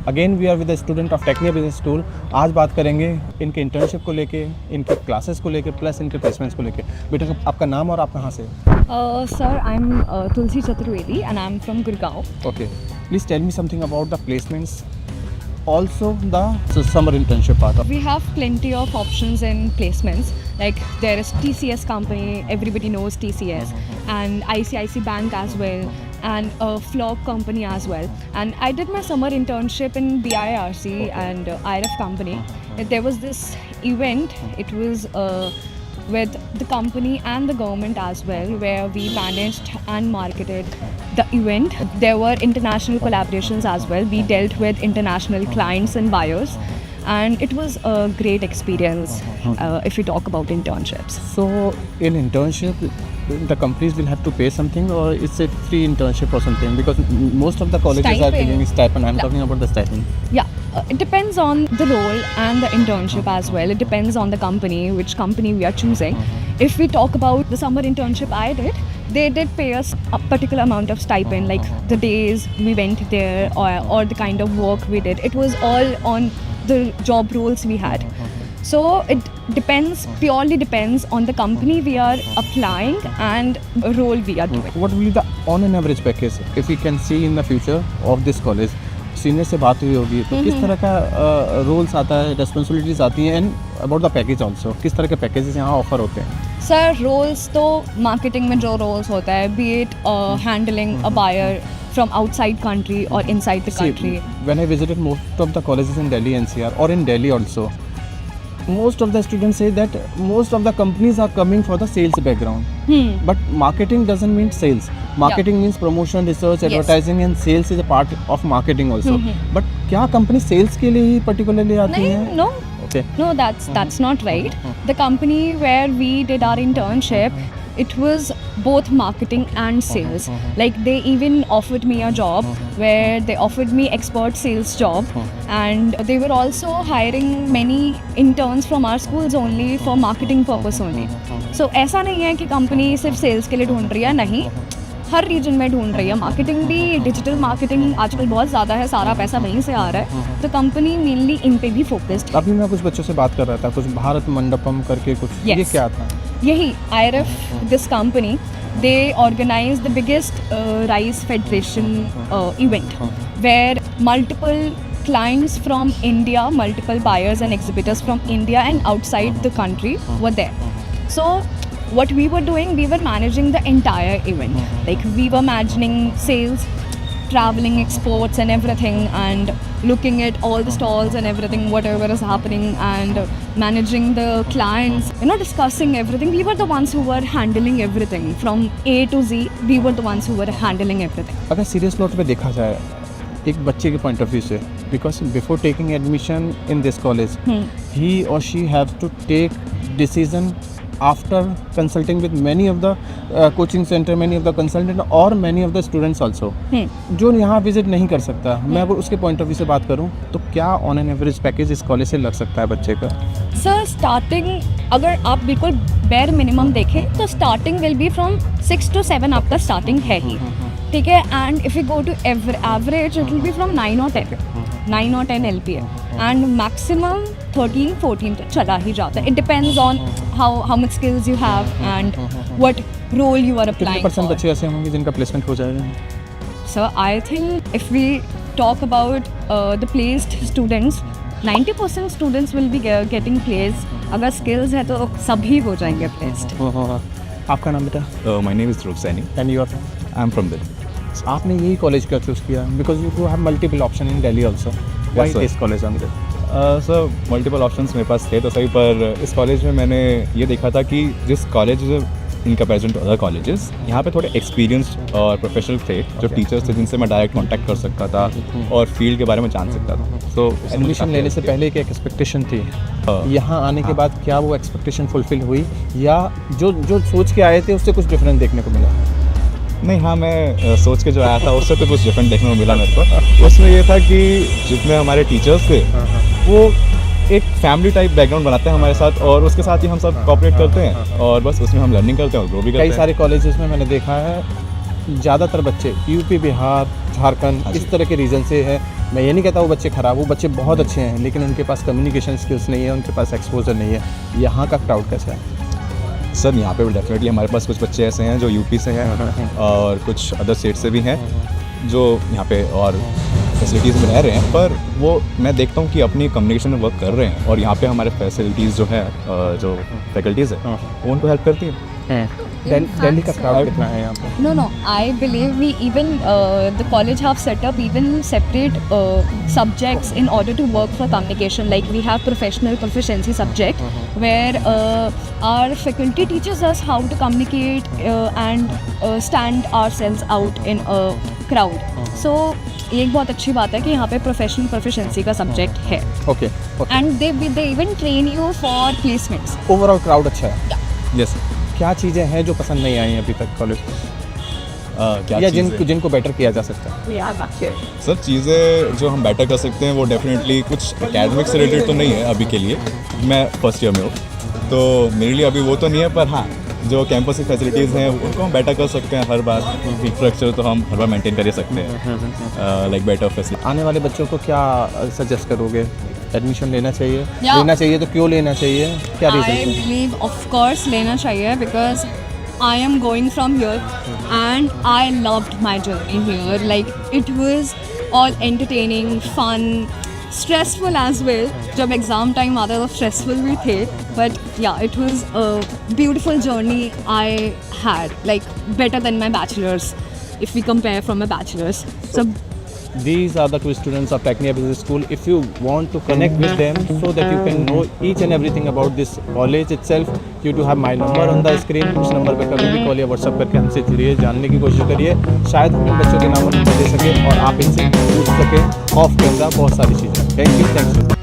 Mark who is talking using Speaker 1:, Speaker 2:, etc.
Speaker 1: Again we are with the student of technical business school. आज बात करेंगे इनके इंटर्नशिप को लेके, इनके क्लासेस को लेके, प्लस इनके प्लेसमेंट्स को लेके। बेटा आपका नाम और आप कहाँ से?
Speaker 2: Sir, I'm Tulsi Chaturvedi and I'm from Gurgaon.
Speaker 1: Okay, please tell me something about the placements, also the summer internship part of.
Speaker 2: We have plenty of options in placements. Like there is TCS company, everybody knows TCS, and ICICI Bank as well, and a Flock company as well. And I did my summer internship in BIRC and IRF company. There was this event. It was with the company and the government as well, where we managed and marketed the event. There were international collaborations as well. We dealt with international clients and buyers, and it was a great experience if we talk about internships.
Speaker 1: So in internship, the companies will have to pay something, or it's a free internship or something? Because most of the colleges are
Speaker 2: Stipend.
Speaker 1: giving stipend. I'm
Speaker 2: Yeah.
Speaker 1: talking about the stipend.
Speaker 2: Yeah, it depends on the role and the internship as well. It depends on the company, which company we are choosing. If we talk about the summer internship I did, they did pay us a particular amount of stipend, like the days we went there or the kind of work we did. It was all on the job roles we had. So it depends, purely depends on the company we are applying and a role we are doing.
Speaker 1: What will be the on an average package if we can see in the future of this college? Senior से बात हुई होगी तो किस तरह का roles आता है, रेस्पॉन्सिबिलिटीज आती हैं, and about the package also, किस तरह के पैकेजेस यहाँ ऑफर होते हैं?
Speaker 2: सर रोल्स तो मार्केटिंग में जो रोल्स होता है, be it handling a buyer from outside country or inside the country.
Speaker 1: When I visited most of the colleges in Delhi NCR or in Delhi also, most of the students say that most of the companies are coming for the sales background. But marketing doesn't mean sales. Marketing means promotion, research,
Speaker 2: Yes.
Speaker 1: advertising, and sales is a part of marketing also. But क्या company sales के लिए ही particularly आती
Speaker 2: नहीं,
Speaker 1: है?
Speaker 2: no,
Speaker 1: Okay.
Speaker 2: no, that's not right. The company where we did our internship, it was both marketing and sales. Like they even offered me a job where they offered me expert sales job, and they were also hiring many interns from our schools only for marketing purpose only. So ऐसा नहीं है कि company सिर्फ sales के लिए ढूंढ रही है, नहीं, हर रीजन में ढूंढ रही है। मार्केटिंग भी, डिजिटल मार्केटिंग आजकल बहुत ज़्यादा है, सारा पैसा वहीं से आ रहा है, तो कंपनी मेनली इन पे भी फोकस्ड।
Speaker 1: अभी मैं कुछ बच्चों से बात कर रहा था, कुछ भारत मंडपम करके कुछ,
Speaker 2: Yes.
Speaker 1: ये क्या था?
Speaker 2: यही IRF, this company, they organize the biggest rice federation event where multiple clients from India, multiple buyers and exhibitors from India and outside the country were there. So what we were doing, we were managing the entire event. Like we were managing sales, traveling, exports and everything, and looking at all the stalls and everything, whatever is happening, and managing the clients, discussing everything. We were the ones who were handling everything from A to Z. We were the ones who were handling everything.
Speaker 1: अगर serious note पे देखा जाए एक बच्चे के point of view से, because before taking admission in this college he और she have to take decision after consulting with many of the coaching centre, many of the consultant और many of the students also, जो यहाँ visit नहीं कर सकता। मैं अगर उसके पॉइंट ऑफ व्यू से बात करूँ तो क्या ऑन एन एवरेज पैकेज इस कॉलेज से लग सकता है बच्चे का?
Speaker 2: सर स्टार्टिंग अगर आप बिल्कुल बेयर मिनिमम देखें तो starting will be from 6 to 7 आपका स्टार्टिंग है ही, ठीक है। And if you go to average it will be from 9 or 10 LPA, and maximum 13-14 तक चला ही जाता है। It depends on how much skills you have and what role you are
Speaker 1: कितने
Speaker 2: अप्लाइंग
Speaker 1: परसेंट
Speaker 2: फॉर।
Speaker 1: बच्चे ऐसे होंगे जिनका प्लेसमेंट हो जाएगा?
Speaker 2: So I think if we talk about the placed students, 90% students will be getting placed. अगर skills है तो सभी हो जाएंगे placed.
Speaker 1: आपका नाम बेटा?
Speaker 3: My name is Dhruv Saini.
Speaker 1: And you are?
Speaker 3: I'm from Delhi.
Speaker 1: आपने यही कॉलेज क्यों चूज़ किया? Because you have multiple option in Delhi also. Why
Speaker 3: sir.
Speaker 1: This college on this?
Speaker 3: Sir multiple options मेरे पास थे तो सही, पर इस कॉलेज में मैंने ये देखा था कि जिस college in comparison to other colleges, यहाँ पे थोड़े एक्सपीरियंस्ड और प्रोफेशनल थे, जो टीचर्स थे जिनसे मैं डायरेक्ट कांटेक्ट कर सकता था और फील्ड के बारे में जान सकता था। सो
Speaker 1: एडमिशन लेने से पहले एक एक्सपेक्टेशन थी, यहाँ आने के बाद क्या वो एक्सपेक्टेशन फुलफिल हुई, या जो सोच के आए थे उससे कुछ डिफरेंट देखने को मिला?
Speaker 3: नहीं, हाँ, मैं सोच के जो आया था उससे तो कुछ डिफरेंट देखने को मिला मेरे को। उसमें ये था कि जितने हमारे टीचर्स थे वो एक फैमिली टाइप बैकग्राउंड बनाते हैं हमारे साथ, और उसके साथ ही हम सब कोऑपरेट करते हैं और बस उसमें हम लर्निंग करते हैं और ग्रो भी करते
Speaker 1: कई
Speaker 3: हैं।
Speaker 1: सारे कॉलेजेस में मैंने देखा है ज़्यादातर बच्चे यूपी, बिहार, झारखंड इस तरह के रीजन से हैं। मैं ये नहीं कहता वो बच्चे ख़राब, वो बच्चे बहुत अच्छे हैं, लेकिन उनके पास कम्युनिकेशन स्किल्स नहीं है, उनके पास एक्सपोजर नहीं है। यहाँ का क्राउड कैसा है?
Speaker 3: सर यहाँ पे डेफिनेटली हमारे पास कुछ बच्चे ऐसे हैं जो यूपी से हैं और कुछ अदर स्टेट से भी हैं जो यहाँ पे और फैसिलिटीज़ में रह रहे हैं, पर वो मैं देखता हूँ कि अपनी कम्युनिकेशन में वर्क कर रहे हैं और यहाँ पे हमारे फैसिलिटीज़ जो है जो फैकल्टीज़ है वो उनको हेल्प करती हैं।
Speaker 1: दिल्ली का क्राउड कितना है यहाँ पे?
Speaker 2: No, I believe we even the college have set up even separate subjects in order to work for communication. Like we have professional proficiency subject where our faculty teaches us how to communicate and stand ourselves out in a crowd. So ये एक बहुत अच्छी बात है कि यहाँ पे professional proficiency का सब्जेक्ट है
Speaker 1: okay
Speaker 2: and they even train you for placements.
Speaker 1: Overall crowd अच्छा है।
Speaker 3: यस
Speaker 1: क्या चीज़ें हैं जो पसंद नहीं आई हैं अभी तक कॉलेज में,
Speaker 3: क्या
Speaker 1: या
Speaker 3: चीज़ें?
Speaker 1: जिनको बेटर किया जा सकता है?
Speaker 3: सर चीज़ें जो हम बेटर कर सकते हैं वो डेफिनेटली कुछ एकेडमिक से रिलेटेड तो नहीं है अभी के लिए, मैं फर्स्ट ईयर में हूँ तो मेरे लिए अभी वो तो नहीं है, पर हाँ जो कैंपस की फैसिलिटीज़ हैं उनको हम बेटर कर सकते हैं हर बार। इंफ्रास्ट्रक्चर तो हम हर बार मेंटेन कर ही सकते हैं, लाइक बेटर फैसिलिटी।
Speaker 1: आने वाले बच्चों को क्या सजेस्ट करोगे? एडमिशन लेना चाहिए?
Speaker 2: Yeah.
Speaker 1: लेना चाहिए तो क्यों लेना चाहिए, क्या
Speaker 2: I
Speaker 1: reason?
Speaker 2: believe of course लेना चाहिए because I am going from here and I loved my journey here. Like it was all entertaining, fun, stressful as well. जब exam time आता था stressful भी थे, but yeah, it was a beautiful journey I had. Like better than my bachelor's if we compare from my bachelor's. So
Speaker 1: These are the two students of Technia Business School. If you want to connect with them so that you can know each and everything about this college itself, you do have my number on the screen. उस number पर कभी भी call या WhatsApp करके हमसे जुड़िए, जानने की कोशिश करिए, शायद हम इन बच्चों के नाम और नंबर दे सकें और आप इनसे पूछ सकें ऑफ कैमरा बहुत सारी चीज़ें। Thank you.